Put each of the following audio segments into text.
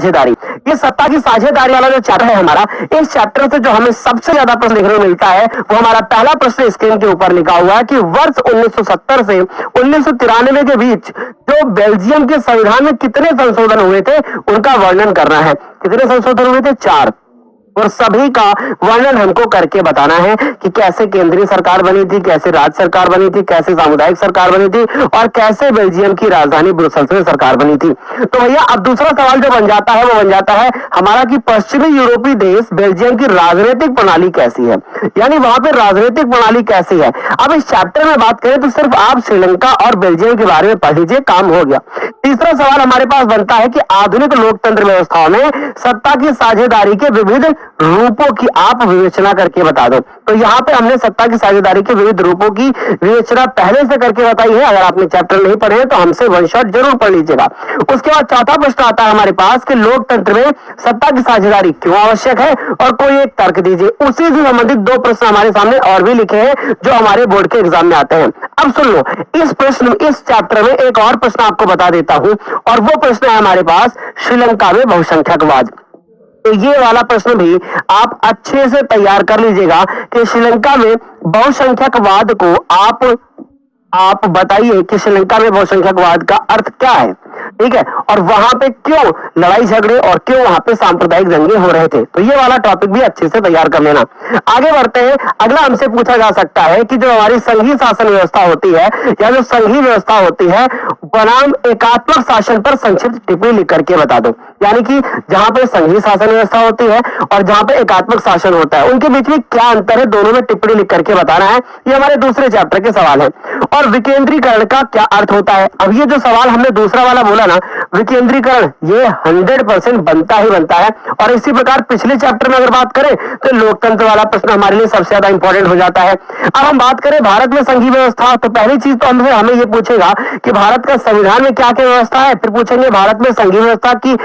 साझेदारी। ये सत्ता की साझेदारी वाला जो चैप्टर है हमारा, इस चैप्टर से जो हमें सबसे ज्यादा प्रश्न देखने को मिलता है वो हमारा पहला प्रश्न स्क्रीन के ऊपर लिखा हुआ है कि वर्ष 1970 से 1993 के बीच जो बेल्जियम के संविधान में कितने संशोधन हुए थे उनका वर्णन करना है। कितने संशोधन हुए थे? 4। और सभी का वर्णन हमको करके बताना है कि कैसे केंद्रीय सरकार बनी थी, कैसे राज्य सरकार बनी थी, कैसे सामुदायिक सरकार बनी थी और कैसे बेल्जियम की राजधानी ब्रुसेल्स में सरकार बनी थी। तो भैया अब दूसरा सवाल जो बन जाता है वो बन जाता है हमारा कि पश्चिमी यूरोपीय देश बेल्जियम की राजनीतिक प्रणाली कैसी है, यानी वहां पे राजनीतिक प्रणाली कैसी है। अब इस चैप्टर में बात करें तो सिर्फ आप श्रीलंका और बेल्जियम के बारे में पढ़ लीजिए, काम हो गया। तीसरा सवाल हमारे पास बनता है कि आधुनिक लोकतंत्र व्यवस्थाओं में सत्ता की साझेदारी के विविध रूपों की आप विवेचना करके बता दो। तो यहाँ पे हमने सत्ता की साझेदारी के विविध रूपों की विवेचना पहले से करके बताई है। अगर आपने चैप्टर नहीं पढ़े तो हमसे वन शॉट जरूर पढ़ लीजिएगा। उसके बाद चौथा प्रश्न आता है हमारे पास कि लोकतंत्र में सत्ता की साझेदारी क्यों आवश्यक है और कोई एक तर्क दीजिए। उसी से संबंधित 2 प्रश्न हमारे सामने और भी लिखे हैं जो हमारे बोर्ड के एग्जाम में आते हैं। अब सुन लो, इस चैप्टर में एक और प्रश्न आपको बता देता हूं और वो प्रश्न है हमारे पास श्रीलंका में बहुसंख्यकवाद। तो ये वाला प्रश्न भी आप अच्छे से तैयार कर लीजिएगा कि श्रीलंका में बहुसंख्यकवाद को आप बताइए कि श्रीलंका में बहुसंख्यकवाद का अर्थ क्या है, ठीक है, और वहां पे क्यों लड़ाई झगड़े और क्यों वहां पे सांप्रदायिक दंगे हो रहे थे। तो ये वाला टॉपिक भी अच्छे से तैयार कर लेना। आगे बढ़ते हैं। अगला हमसे पूछा जा सकता है कि जो हमारी संघीय शासन व्यवस्था होती है या जो संघीय व्यवस्था होती है बनाम एकात्मक शासन पर संक्षिप्त टिप्पणी लिख करके बता दो। यानी कि जहां पे संघीय शासन व्यवस्था होती है और जहां पे एकात्मक शासन होता है उनके बीच में क्या अंतर है, दोनों में टिप्पणी लिख करके बताना है। ये हमारे दूसरे चैप्टर के सवाल है। और विकेंद्रीकरण का क्या अर्थ होता है। अब ये जो सवाल हमने दूसरा वाला बोला ना, विकेंद्रीकरण, ये 100% बनता ही बनता है। और इसी प्रकार पिछले चैप्टर में अगर बात करें तो लोकतंत्र वाला प्रश्न हमारे लिए सबसे ज्यादा इंपॉर्टेंट हो जाता है। अब हम बात करें भारत में संघीय व्यवस्था, तो पहली चीज तो हमें ये पूछेगा कि भारत का संविधान में क्या क्या व्यवस्था है। फिर पूछेंगे भारत में संघीय व्यवस्था की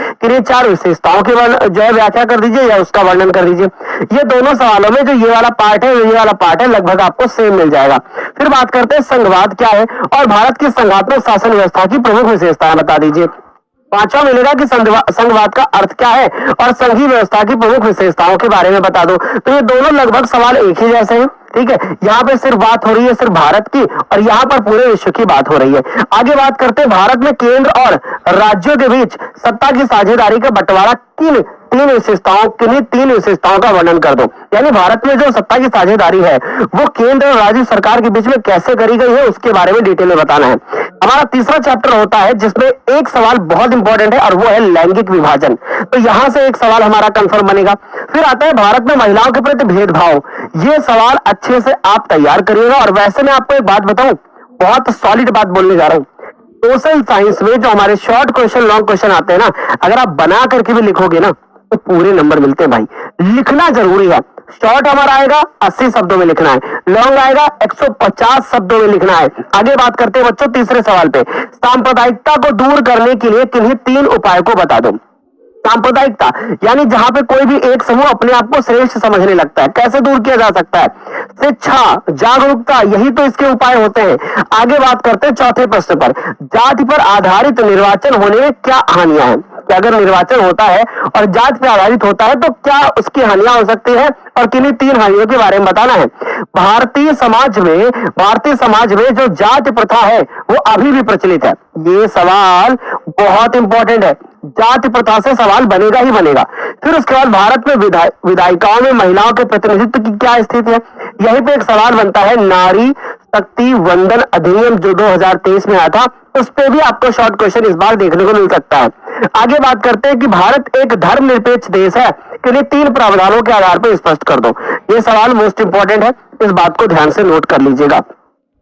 4 विशेषताओं की जो है व्याख्या कर दीजिए या उसका वर्णन कर दीजिए। ये दोनों सवालों में जो ये वाला पार्ट है लगभग आपको सेम मिल जाएगा। फिर बात करते हैं संघवाद क्या है और भारत की संघात्मक शासन व्यवस्था की प्रमुख विशेषताएं बता दीजिए। पांचवा मिलेगा कि संघवाद का अर्थ क्या है और संघीय व्यवस्था की प्रमुख विशेषताओं के बारे में बता दो। तो ये दोनों लगभग सवाल एक ही जैसे हैं, ठीक है। यहाँ पे सिर्फ बात हो रही है सिर्फ भारत की और यहाँ पर पूरे विश्व की बात हो रही है। आगे बात करते हैं भारत में केंद्र और राज्यों के बीच सत्ता की साझेदारी का बंटवारा किन्हीं तीन विशेषताओं का वर्णन कर दो। यानी भारत में जो सत्ता की साझेदारी है वो केंद्र और राज्य सरकार के बीच में कैसे करी गई है उसके बारे में डिटेल में बताना है। हमारा तीसरा चैप्टर होता है जिसमें एक सवाल बहुत इंपॉर्टेंट है और वो है लैंगिक विभाजन। तो यहां से एक सवाल हमारा कंफर्म बनेगा। फिर आता है भारत में महिलाओं के प्रति भेदभाव। ये सवाल अच्छे से आप तैयार करिएगा। और वैसे मैं आपको एक बात बताऊं, बहुत सॉलिड बात बोलने जा रहा हूं। सोशल साइंस में जो हमारे शॉर्ट क्वेश्चन लॉन्ग क्वेश्चन आते हैं ना, अगर आप बना करके भी लिखोगे ना तो पूरे नंबर मिलते हैं भाई। लिखना जरूरी है। शॉर्ट हमारा आएगा 80 शब्दों में लिखना है, लॉन्ग आएगा 150 शब्दों में लिखना है। आगे बात करते हैं बच्चों तीसरे सवाल पे। सांप्रदायिकता को दूर करने के लिए किन्हीं 3 उपायों को बता दो। सांप्रदायिकता यानी जहां पे कोई भी एक समूह अपने आप को श्रेष्ठ समझने लगता है, कैसे दूर किया जा सकता है। शिक्षा, जागरूकता, यही तो इसके उपाय होते हैं। आगे बात करते हैं चौथे प्रश्न पर। जाति पर आधारित निर्वाचन होने में क्या हानियां हैं। कि अगर निर्वाचन होता है और जाति पर आधारित होता है तो क्या उसकी हानियां हो सकती है और किन्हीं 3 हानियों के बारे में बताना है। भारतीय समाज में जो जाति प्रथा है वो अभी भी प्रचलित है। ये सवाल बहुत इंपॉर्टेंट है। जाति प्रथा से सवाल बनेगा ही बनेगा। फिर उसके बाद भारत में विधायिकाओं में महिलाओं के प्रतिनिधित्व की क्या स्थिति है। यहीं पे एक सवाल बनता है नारी शक्ति वंदन अधिनियम जो 2023 में आया था, उस पे भी आपको शॉर्ट क्वेश्चन इस बार देखने को मिल सकता है। आगे बात करते हैं कि भारत एक धर्मनिरपेक्ष देश है कि नहीं, 3 प्रावधानों के आधार पर स्पष्ट कर दो। ये सवाल मोस्ट इंपॉर्टेंट है, इस बात को ध्यान से नोट कर लीजिएगा।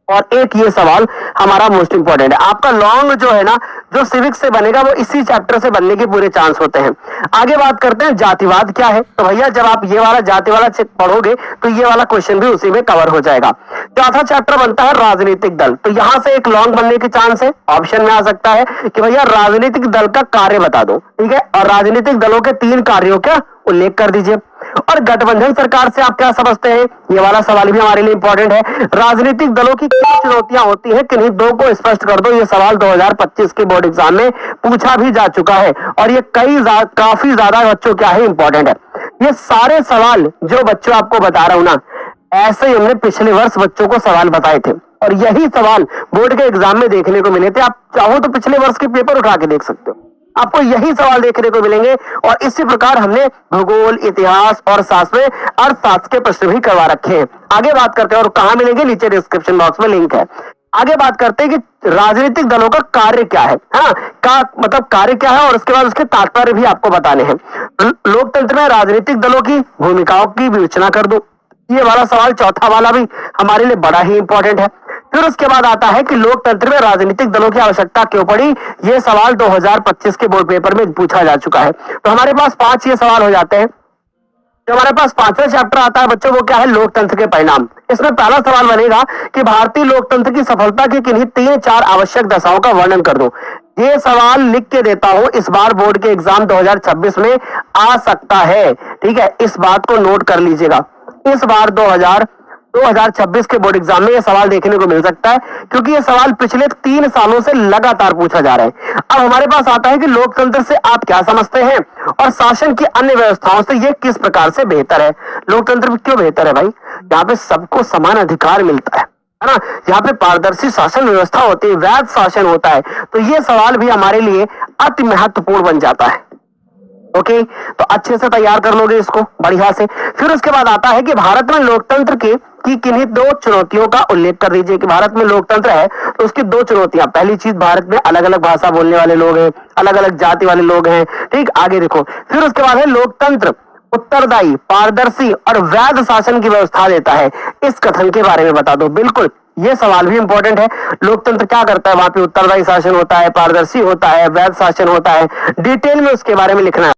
और एक ये सवाल हमारा मोस्ट इंपॉर्टेंट है। आपका लॉन्ग जो है ना, जो सिविक्स से बनेगा वो इसी चैप्टर से बनने के पूरे चांस होते हैं। आगे बात करते हैं जातिवाद क्या है। तो भैया जब आप ये वाला जाति वाला पढ़ोगे तो ये वाला क्वेश्चन भी उसी में कवर हो जाएगा। चौथा चैप्टर बनता है राजनीतिक दल। तो यहां से एक लॉन्ग बनने के चांस है। ऑप्शन में आ सकता है कि भैया राजनीतिक दल का कार्य बता दो, ठीक है, और राजनीतिक दलों के 3 कार्यों का उल्लेख कर दीजिए। और गठबंधन सरकार से आप क्या समझते हैं, ये वाला सवाल भी हमारे लिए इंपॉर्टेंट है। राजनीतिक दलों की क्या चुनौतियां होती है, किन्हीं दो को स्पष्ट कर दो। ये सवाल 2025 के बोर्ड एग्जाम में पूछा भी जा चुका है और ये काफी ज्यादा बच्चों क्या है इंपॉर्टेंट है। ये सारे सवाल जो बच्चों आपको बता रहा हूं ना, ऐसे ही हमने पिछले वर्ष बच्चों को सवाल बताए थे और यही सवाल बोर्ड के एग्जाम में देखने को मिले थे। आप चाहो तो पिछले वर्ष के पेपर उठा के देख सकते हो, आपको यही सवाल देखने को मिलेंगे। और इसी प्रकार हमने भूगोल, इतिहास और शास्त्र में अर्थशास्त्र के प्रश्न भी करवा रखे हैं। आगे बात करते हैं और कहां मिलेंगे, नीचे डिस्क्रिप्शन बॉक्स में लिंक है। आगे बात करते हैं कि राजनीतिक दलों का कार्य क्या है, मतलब कार्य क्या है और उसके बाद उसके तात्पर्य भी आपको बताने हैं। लोकतंत्र में राजनीतिक दलों की भूमिकाओं की विवेचना कर दो, ये वाला सवाल चौथा वाला भी हमारे लिए बड़ा ही इंपॉर्टेंट है। फिर उसके बाद आता है कि लोकतंत्र में राजनीतिक दलों की आवश्यकता क्यों पड़ी, ये सवाल 2025 के बोर्ड पेपर में पूछा जा चुका है। तो हमारे पास 5 ये सवाल हो जाते हैं। जो हमारे पास 5वां चैप्टर आता है बच्चों, वो क्या है, लोकतंत्र के परिणाम। इसमें पहला सवाल बनेगा कि भारतीय लोकतंत्र की सफलता की किन्हीं 3-4 आवश्यक दशाओं का वर्णन कर दो। ये सवाल लिख के देता हूं, इस बार बोर्ड के एग्जाम 2026 में आ सकता है। ठीक है, इस बात को नोट कर लीजिएगा। इस बार 2026 के बोर्ड एग्जाम में यह सवाल देखने को मिल सकता है, क्योंकि यह सवाल पिछले 3 सालों से लगातार पूछा जा रहा है। अब हमारे पास आता है कि लोकतंत्र से आप क्या समझते हैं और शासन की अन्य व्यवस्थाओं से यह किस प्रकार से बेहतर है। लोकतंत्र क्यों बेहतर है भाई, यहाँ पे सबको समान अधिकार मिलता है ना, यहाँ पे पारदर्शी शासन व्यवस्था होती है, वैध शासन होता है। तो ये सवाल भी हमारे लिए अति महत्वपूर्ण बन जाता है। ओके, तो अच्छे से तैयार कर लोगे इसको बढ़िया से। फिर उसके बाद आता है कि भारत में लोकतंत्र की किन्हीं 2 चुनौतियों का उल्लेख कर दीजिए कि भारत में लोकतंत्र है तो उसकी 2 चुनौतियां। पहली चीज, भारत में अलग अलग भाषा बोलने वाले लोग हैं, अलग अलग जाति वाले लोग हैं। ठीक, आगे देखो। फिर उसके बाद है लोकतंत्र उत्तरदायी, पारदर्शी और वैध शासन की व्यवस्था देता है, इस कथन के बारे में बता दो। बिल्कुल, ये सवाल भी इंपॉर्टेंट है। लोकतंत्र क्या करता है, वहां पे उत्तरदायी शासन होता है, पारदर्शी होता है, वैध शासन होता है, डिटेल में उसके बारे में लिखना है।